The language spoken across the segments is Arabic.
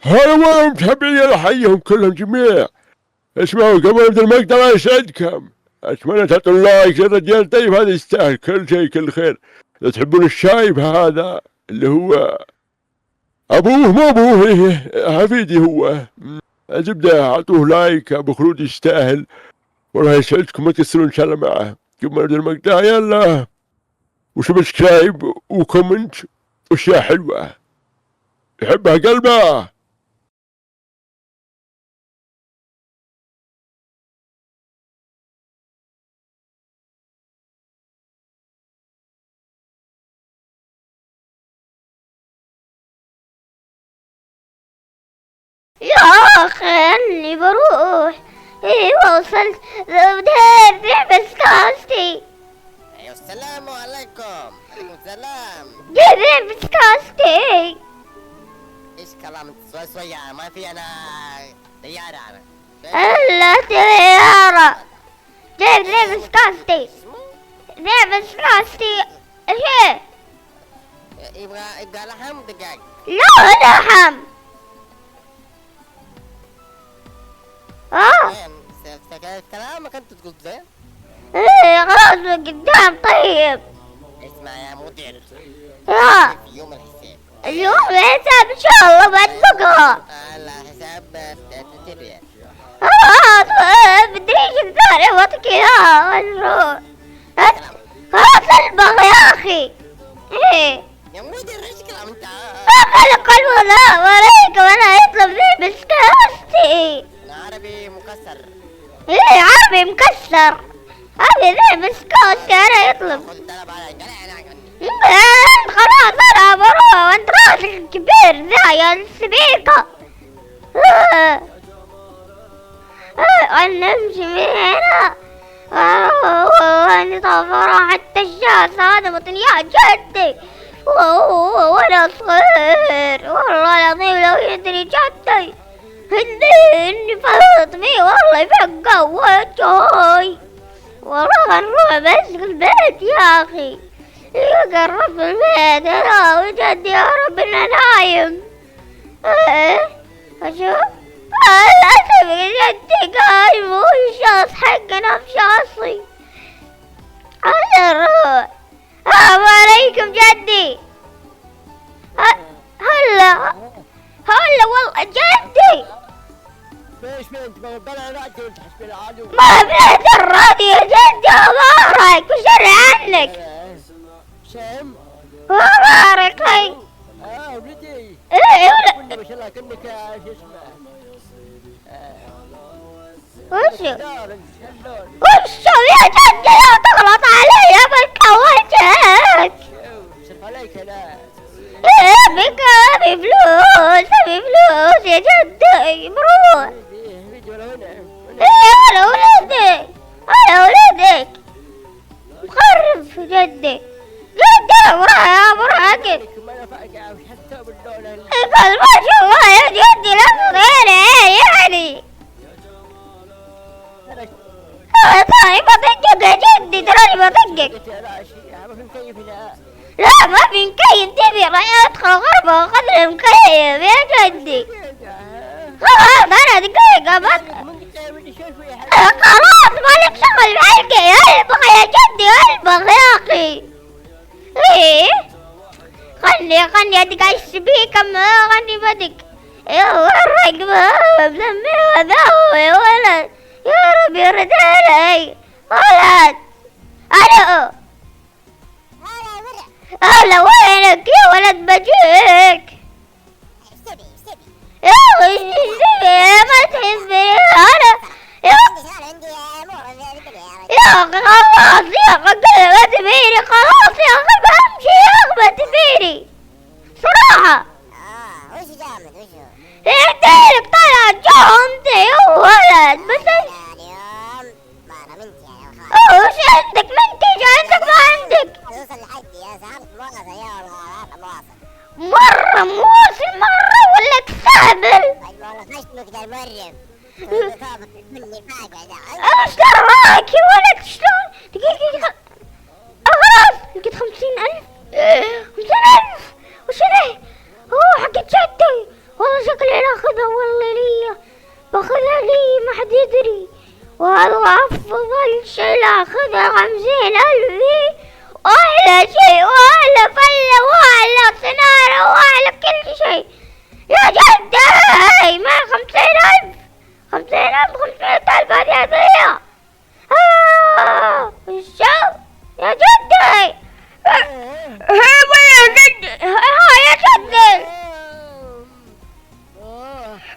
هلا والله متابعين احييهم كلهم جميع. اسمعوا قبل ابدا المقطع يسعدكم، اتمنى تعطوا لايك للرجال طيب، هذا يستاهل كل شيء كل خير. اذا تحبون الشايب هذا اللي هو ابوه مو ابوه حفيدي هو زبده، اعطوه لايك، ابو خلود يستاهل والله يسعدكم، ما تكسرون ان شاء الله معه. قبل ابدا المقطع يلا وسبسكرايب وكومنت واشياء حلوه يحبها قلبه. يا أخي بروح. ايوه وصلت بديت بس كاستي. ايوه السلام عليكم. عليكم السلام. جيت بس كاستي. ايش كلام شوية ما في انا طيارة انا. الا طيارة. جيت بس كاستي. جيت بس كاستي. ايه يبغى لحم دجاج. لا لحم. كلامك انت تقول زين. ايه خلاص قدام. طيب اسمع يا مدير، يا في يوم الحساب اليوم الحساب ان شاء الله بطبقها. على حساب 30 ريال. خلاص بديش الثاني وطك اياها ونروح. خلاص البغ يا اخي. ايه يا مدير ايش كلام انت؟ خلق الولاء وريك وانا يطلب ذي بسكاستي. عربي مكسر. ايه عربي مكسر. هذي ذي بسكاستي انا يطلب. خذ طلب علي قلع خلاص انا بروح وانت راسك كبير ذا يا السبيكة. نمشي من هنا وانا طافرة حتى الشاس هذا مطنيات جدي وانا صغير والله العظيم لو يدري جدي اني فاطمي والله يبقى وجهي. والله نروح بس البيت يا اخي، يقرب البيت انا وجدي يا رب انه نايم. اشوف للأسف جدي قايم والشاص حقنا في شاصي. هلا نروح. السلام عليكم جدي. هلا والله جدي. ايش بنت بلا راديو تحسبين الراديو؟ ما بنت الراديو يا جدي أبارك وشر عنك. شم أبارك هاي. ولدي ايه ما شاء الله كأنك شو اسمه وشو شلون وشو يا جدي لا تغلط علي بالكوجك. صرف عليك انا. ايه بك ابي فلوس يا جدي بروح. فيديو ولا هنا ايه على ولدك مخرف جدي بروح اكل. ما نفعك وش حتى بالدولة قال ما شاء الله يا جدي لا تغير يعني. طيب بطقك يا جدي تراني بطقك. ما في مكيف هنا. لا ما في مكيف تبي راح ادخل غرفة واخذ لي مكيف يا جدي. خلاص انا دقيقة بس خلاص مالك شغل بحلقي. البغ يا جدي البغ يا اخي. ايه خلني ادق على السبيكة ما غني بدق. يا الرقبة بسمي هذا يا ولد يا رب يرد علي ولد. الو هلا وينك يا ولد بجيك. يا اخي ما تحبني انا يا اخي خلاص يا اخي ما تبيني خلاص يا اخي بمشي يا اخي ما تبيني صراحة. وش جامد وشو؟ يديك طلع جامد يا ولد بس اليوم ما منتي يا وش عندك منتج عندك ما عندك. توصل لحدي يا سامت مواصل يا والله مواصل. مرة مواصل مرة ولا تستهبل. والله خشمك ده المرم. صابت مني فاقع. ايش دراك يا ولد شلون دقيقة خلاص لقيت 50,000. 50,000 وش ذي؟ اوه حق جدي والله شكلي لا باخذها والله ليا، باخذها لي ما حد يدري، وهذا أفضل شي لاخذها 50,000 وأحلى شي وأحلى فلة وأحلى صنارة وأحلى كل شي يا جدي. ما 50,000 500,000 هذه هدية. الشو يا جدي. هيبا يا جدي. يا جدي.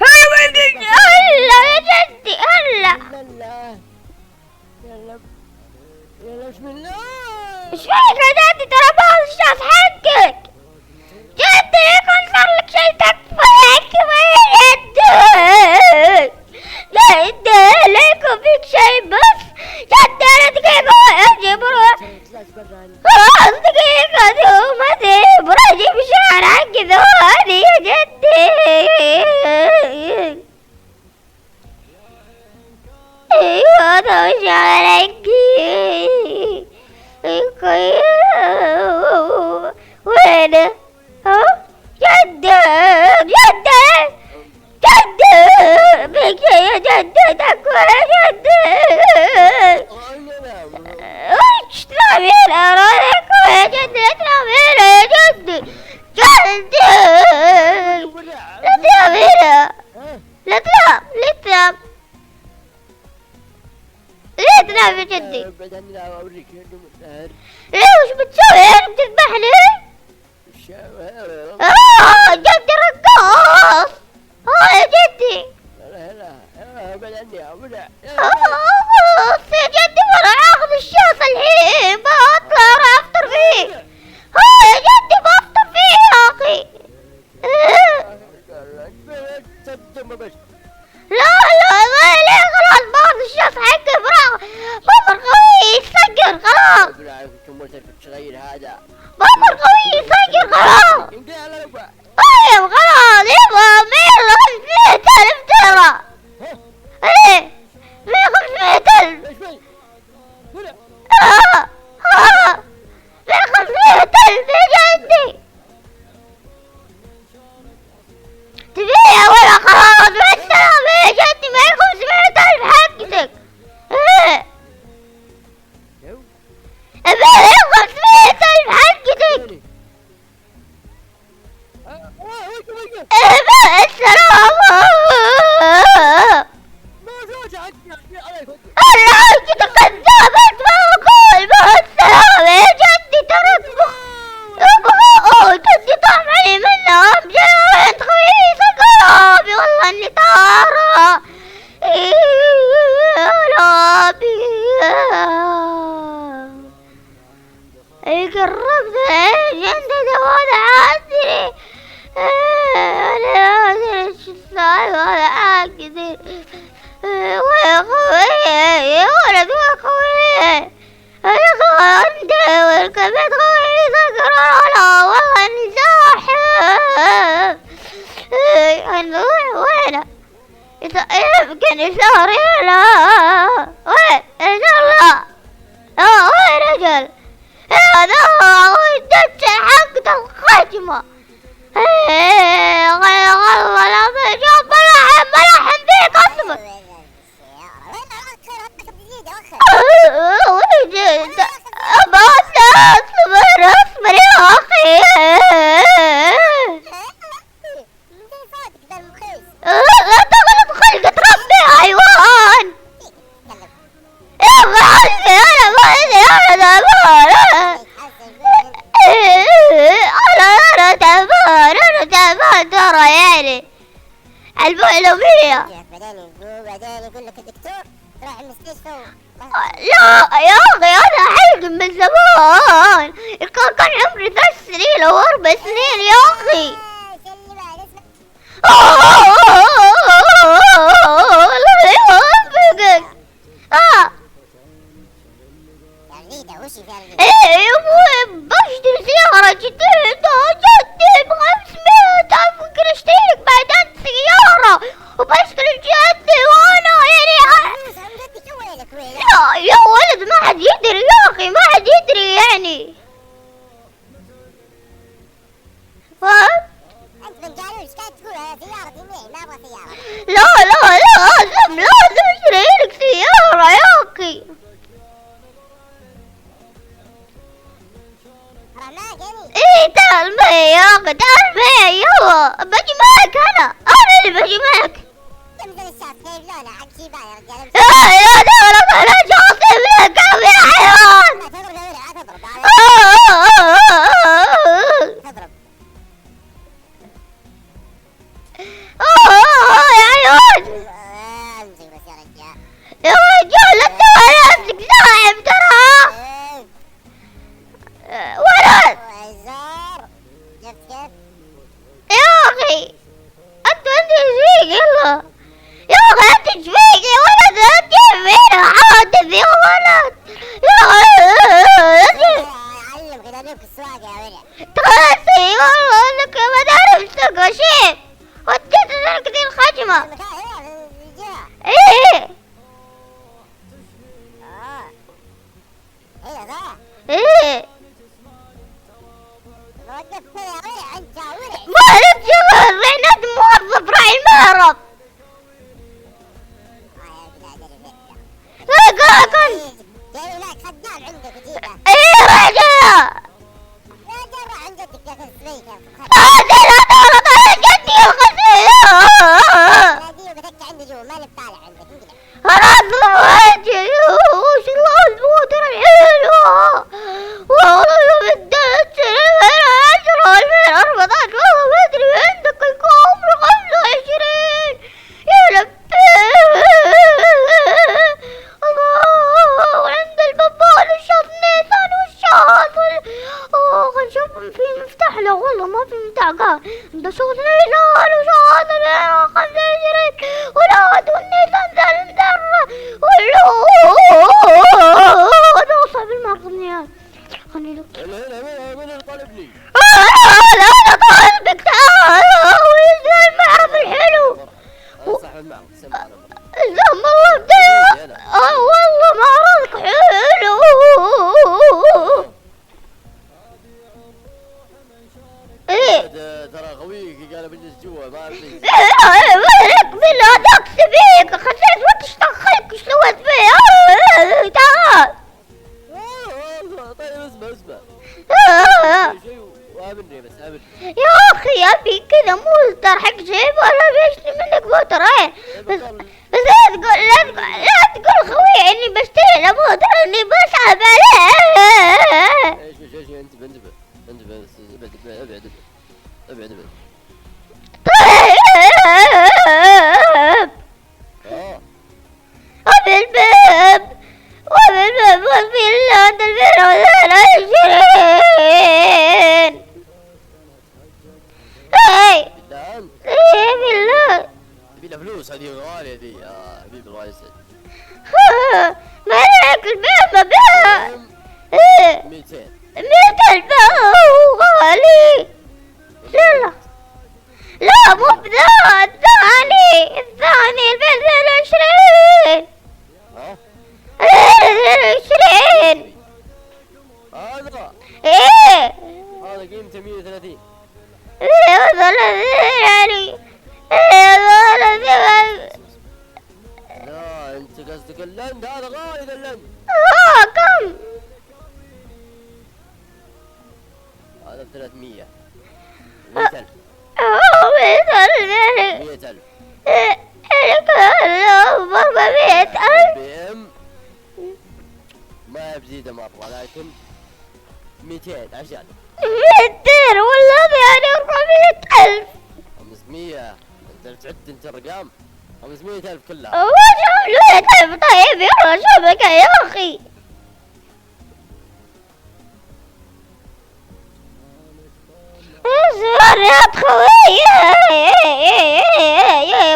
هيبا يا جدي. هلا يا جدي هلا. يلا بسم الله. ايش فيك يا جدي؟ ترى باظ الشاص حقك. جدي يكون صار لك شي تكفى يا جدي. جدي ليكم فيك شي بس. جدي انا دقيقة اجيب خلاص دقيقة ثومتي بروح اجيب شعر حقي ثواني يا جدي. ايوه هذا شعر حقي. وينه؟ ها؟ جدي جدي جدي فيك شي يا جدي تكفى يا جدي. ايش تنام هنا رايك يا جدي؟ تنام هنا يا جدي. جدي لا تنام هنا. لا تنام. ليه تنام؟ ليه تنام يا جدي؟ ليه وش بتسوي يعني؟ بتذبحني؟ جدي رقاص. يا جدي خلاص يا جدي بروح اخذ الشاص الحين بطلع اروح افطر فيه. يا جدي بفطر فيه يا اخي. لا ليه خلاص باظ الشاص حقي بروح. بابر قوي يسكر خلاص. بابر قوي يسكر خلاص. طيب خلاص يبا 100,000 ترى. ايه 100,000. 100,000 يا جدي. تبيع ولا خلاص مع السلامة يا جدي. معي 500,000 حقتك. ايه ابيع 500,000 حقتك. السلامة. الله كده كذابة بقول مع السلامة يا جدي. ترى جدي طعمي منهم جد خويسة قرابي والله اني طارة. قرابي قربت انت دواد عادي. انا ايش الصاير هذا عاقدي. ويا خوي يا ولد ويا خوي. انا خوي والكبد خوي سكرانة والله اني ساحب. انا وينه؟ يمكن يسهر هنا. وين الله؟ وين رجل؟ هذا هو الدجال حقته الخجمة. والله لا بشوف بلحم فيك اصبر. بس اصبر يا اخي. لا تغلط خلقة ربي حيوان. انا تعبان ترى يعني المعلومية. بعدين يقول لك الدكتور روح المستشفى. لا يا اخي انا حلقم من زمان. كان عمري 3 سنين او 4 سنين يا اخي. الله يوفقك. ايه بشتري سيارة جديدة جدي ب500,000. ممكن اشتريلك بعدين سيارة وبشتري جدي وانا يعني. يا ولد ما حد يدري يا اخي ما حد يدري يعني. ما ابغى سيارة. لا لازم اشتري لك سيارة يا اخي. ايه تعال معي يا اخي، تعال معي يلا، بجي معك انا اللي بجي معك. تنزل الشاط كيف لونه حق شيبان يا رجال. يا دولة انا شاطئ منك يا حيوان. لا تضرب يا ولد، لا تضرب. يا عيون امسك بس يا رجال. يا رجال، لا تسوي نفسك صاحب ترى ولد. زار شفت كيف؟ يا اخي انت تشفيك يلا يا اخي، انت تشفيك يا ولد، انت فينا حادث يا ولد يا اخي. اعلمك اذا نبك السواقة يا ولد. تخلصي والله انك ما تعرف تسوق شيء، وديت لك دي الخشمة. المكان هنا في الجهة. ايه هنا صح؟ ايه وقفت يا ولد انت يا ولد. ما لك شغل، رحنا موظف راعي المهرب. جاي هناك خدام عندك وجيبه. ايه رجع لا جرى عن جدك يا اخي سبيكر. هذا دورك على جدي يا خسير. ناديه وبتك عندي جوا ما نبطالع عندك انقلع. خلاص وجهي وش الله البودرة الحلوة والله بدأت 2014 والله ما ادري عندك الكاميرا 25 يا لبي الله. وعند البابال الشاط نيسان والشاط خل نشوف في مفتاح. لا والله ما في مفتاح، قال عنده شاط نيسان وشاط 25 ولا والنيسان ذا المدرة انا اصعب المرضنيات. خلني لك من اللي طالبني؟ انا طالبك تعال ويزن المعرض الحلو. انا صاحب المعرض، سمع زم الله بدي. والله معرضك حلو. ايه ترى غويك قال بجلس جوا ما ابليس. مالك بالله داكس بيك خسيت وتشتغلك وش سويت فيه. تعال طيب اسمع شيء وامني بس امني يا اخي ابي كذا موتر حق جيب ولا بيشتري منك موتر. ايه بس لا تقول خوي اني بشتري له موتر، اني بسحب عليه. ايش انتبه ابعد طيب ابي الباب وفي اللون 2020. اي الان ايه بالله تبي له فلوس، هذه غالية ذي يا حبيبي الله يسعد. مالك الباب بها. ايه 200 100,000 غالي. لا مو بذا، الثاني 2020. ها 2020 هذا ايه هذا قيمته 130. يعني لا انت قصدك اللند، هذا غالي ذا اللند. كم؟ هذا ب 300. 100,000 100,000 بي ام ما بزيده مرة، لكن 200 عشان 200 والله يعني 400,000. 500. انت تعد انت الرقم 500,000 كلها. وش عملوا طيب يا شبكة يا اخي. يا خوية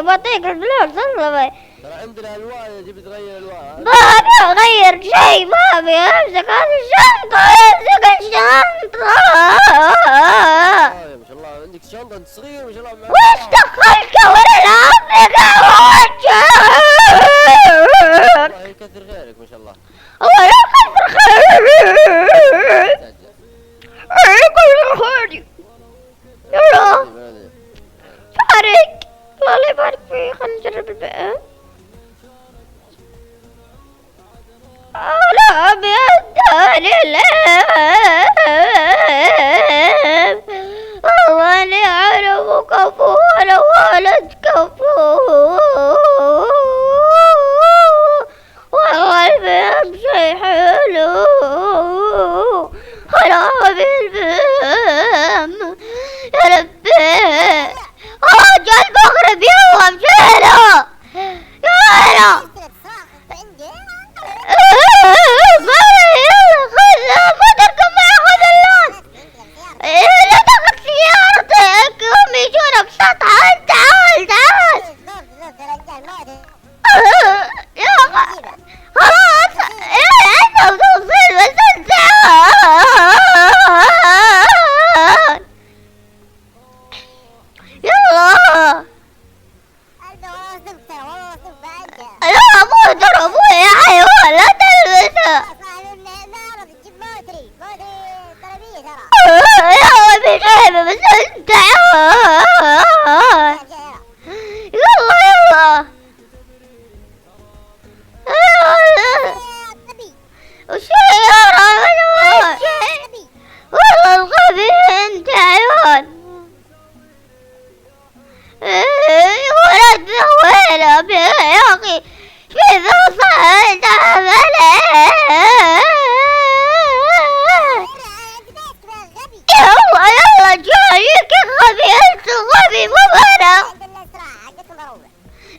بعطيك الفلوس والله. ترى عندنا الوان، تبي تغير الوان. ما ابي اغير شيء، ما ابي امسك هذه الشنطة، امسك الشنطة. ما شاء الله عندك شنطة، انت صغير ما شاء الله. وش دخلك ولا امسك الوجه؟ الله يكثر خيرك ما شاء الله. الله يكثر خيرك. يكثر خيرك. يلا فارق الله يبارك فيك. خلينا نجرب الباقي. لا بيداني الليل والله اني اعرف كفو ولا ولد كفو والله البيت شي حلو خراب البيم يا ربي. جا المغرب يلا مشينا يلا خذكم معي خذ اللون. لا تاخذ سيارتك هم يجونا بسطح. تعال تعال يا خلاص انت توصل بس يلا. لا مو ضربوه يا حيوان لا تلبسه. يا ابي جايبه بس انت يلا يلا والسيارة والله الغبي انت عيون. ولد ويله يا اخي كيف وصلت عمله. يلا يلا جايك غبي انت غبي مو انا.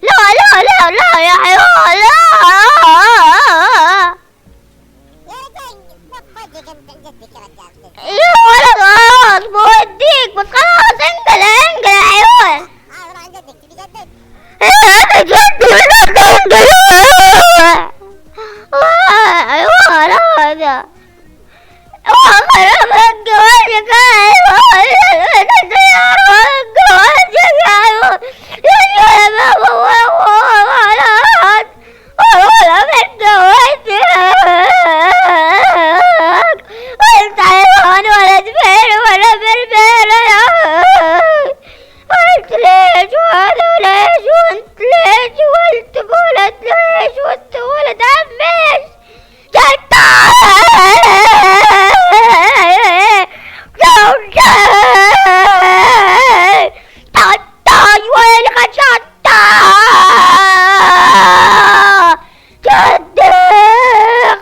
لا لا لا لا يا حيوان لا. يا ولد خلاص بوديك بس خلاص انقل انقل يا حيوان. انا جدي حيوان هذا والله يا بقى وجهك حيوان السيارة بقى وجهك حيوان يا بابا ولا بقى وجهك انت حيوان ولا دبير ولا بربير. قلت ليش وهذا وليش وانت ليش وانت ولد ليش وانت ولد عميش جداي ويلك شتا جدي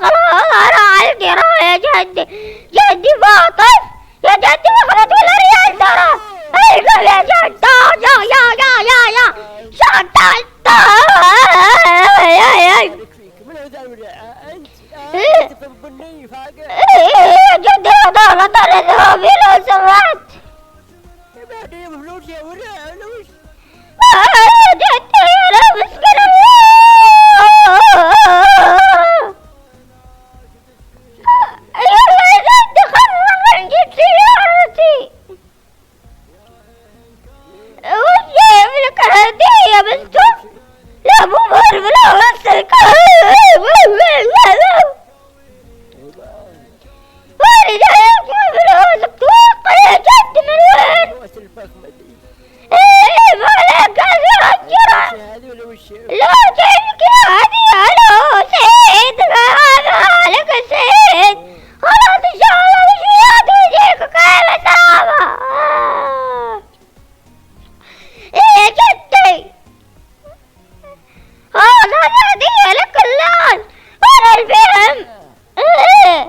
خلاص انا على القراءة يا جدي. جدي باطف يا جدي مخلط ولا ريال ترى. ارقب يا جدة يا شتا جدي هذا طلع ذهبي لو سمحت. جدي انا مسكينة يلا يا جدي خلنا نجيب سيارتي وجايب لك هدية بس لا مو مهرب لا وصلك وانا جايبك بفلوسك توقع يا جد من وين؟ ايه مالك اجرة لا جايبك يا هدية انا سعيد مالك سعيد خلاص ان شاء الله بشويات ويجيك كيف سلامة. ايه يا جدي هذا هدية لك الآن وانا الفهم. ايه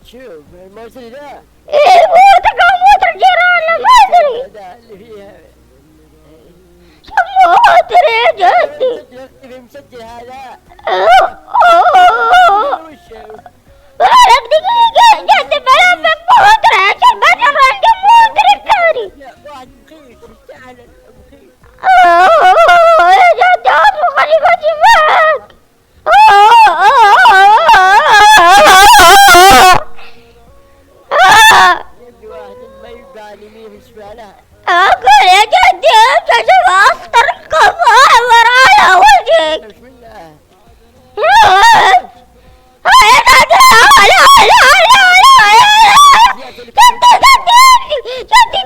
شوف الموتر ذا ايه موتك او موت الجيران لا ما ادري. اللي فيها موتر يا جدي. مسجل هذا بالك دقيقة جدي بلفك موتر عشان بجر عند الموتر الثاني. واحد مخيف تعال مخيف. يا جدي اصبر خليفتي معك. يبدي واحد ما يبقى يمين شمالها. اقول يا جدي انت شوف اسطر القمر على وجهك. بسم الله. جدي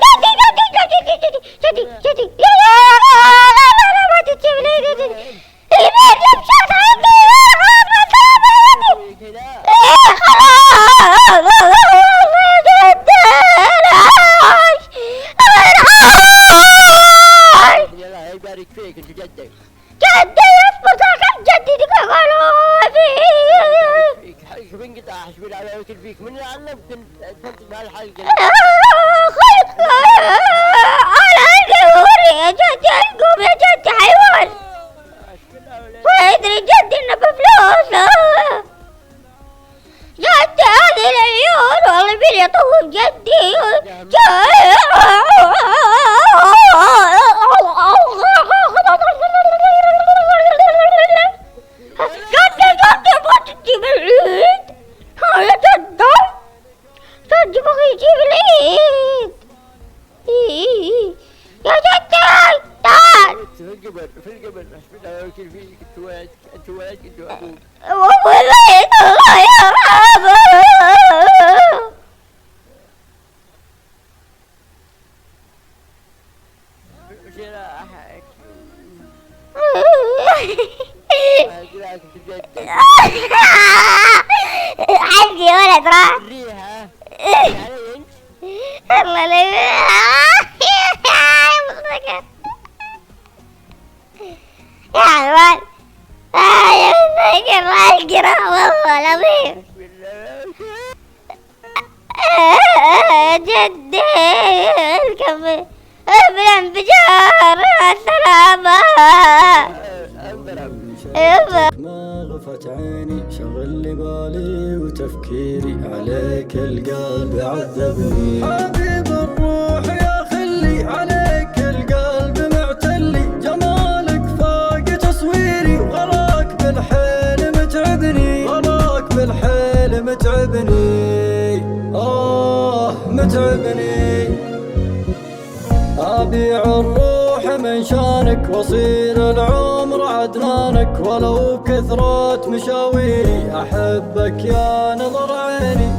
القبر حسبنا ونعم فيك انت ولدك وابوك. وميت الله يرحمه. جراحك عندي ولد راح. ريها الله لا يا عمال يا مسكر القرا والله العظيم. جدي الكم بالانفجار السلامة. ما غفت عيني شغل لي بالي وتفكيري عليك القلب عذبني. حبيب الروح يا خلي عليك القلب معتلي. جمالك فاق تصويري وغلاك بالحيل متعبني. غلاك بالحيل متعبني. متعبني. أبيع الروح من شانك واصير العمر عدنانك. ولو كثرت مشاويري أحبك يا نظر عيني.